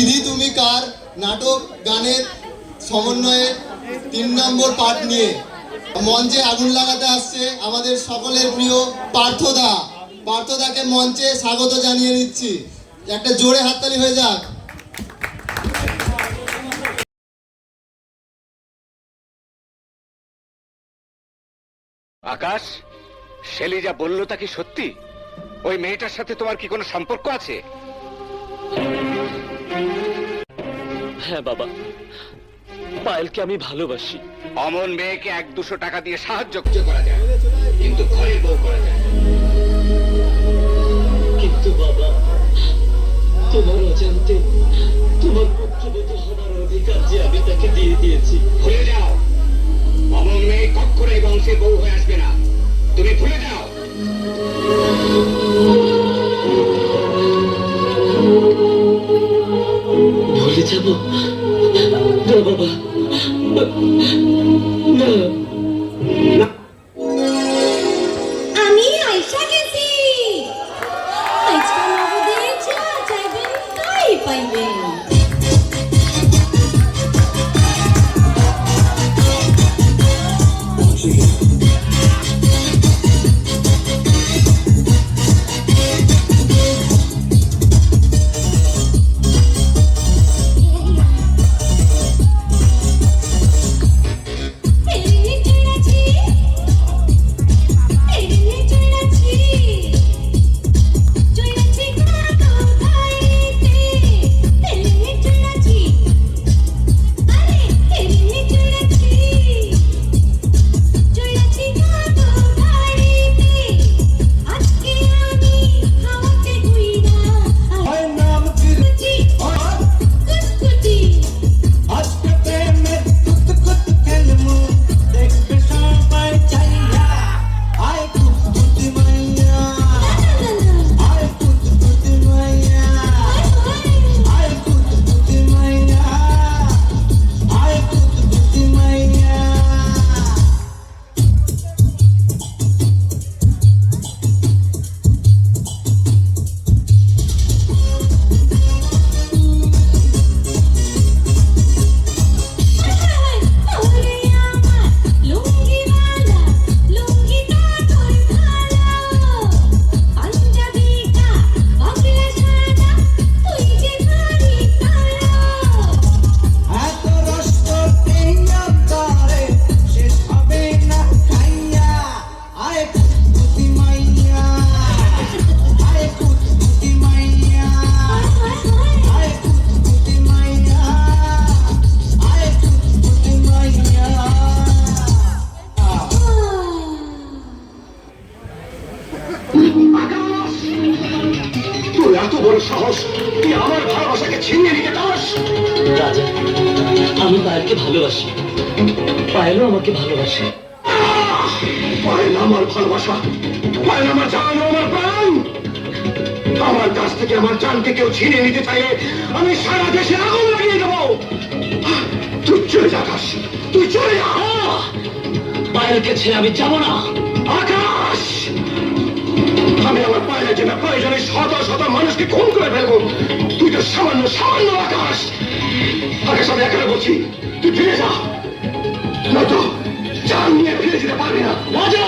দিদি তুমি কার নাটক গানের সমন্বয়ে 3 নম্বর পার্ট নিয়ে মঞ্চে আগুন লাগাতে আসছে আমাদের সকলের প্রিয় পার্থদা। পার্থদাকে মঞ্চে স্বাগত জানিয়ে দিচ্ছি, একটা জোরে হাততালি হয়ে যাক। আকাশ, শেলি যা বললো তা কি সত্যি? ওই মেয়েটার সাথে তোমার কি কোনো সম্পর্ক আছে? হ্যাঁ বাবা, পায়েলকে আমি ভালোবাসি। অমন মেয়েকে 1-200 টাকা দিয়ে সাহায্য করা যায়, কিন্তু ঘরের বউ করা যায়। কিন্তু বাবা, তোমার অজান্তে তোমার পুত্রবধূ হবার অধিকার যে আমি তাকে দিয়ে দিয়েছি। ভুলে যাও, অমন মেয়ে কখনোই বংশের বউ হয়ে আসবে না। তুমি ভুলে যাও। ভুলে যাব না বাবা, না। আমি আয়শা গেছি। আজকে নবদের যা চাইবেন তাই পাইবেন। এত বড় সাহস, তুই আমার ভালোবাসাকে ছিনিয়ে নিতে চাস? রাজা, আমি পায়েলকে ভালোবাসি, পায়েলও আমাকে ভালোবাসে। পায়েল আমার ভালোবাসা, পায়েল আমার জান, আমার প্রাণ। আমার কাছ থেকে আমার জানকে কেউ ছিনিয়ে নিতে চাইলে আমি সারা দেশে আগুন লাগিয়ে দেবো। তুই চলে যা আকাশ, তুই চলে যা। পায়েলকে ছেড়ে আমি যাব না। আকাশ, আমি আমার পায়েলের জন্য প্রয়োজনে শত শত মানুষকে খুন করে ফেলবো। তুই তো সামান্য সামান্য আকাশ। আকাশ, আমি এখানে বলছি, তুই ফিরে যা, নয়তো জান নিয়ে ফিরে যেতে পারবি না। রাজা!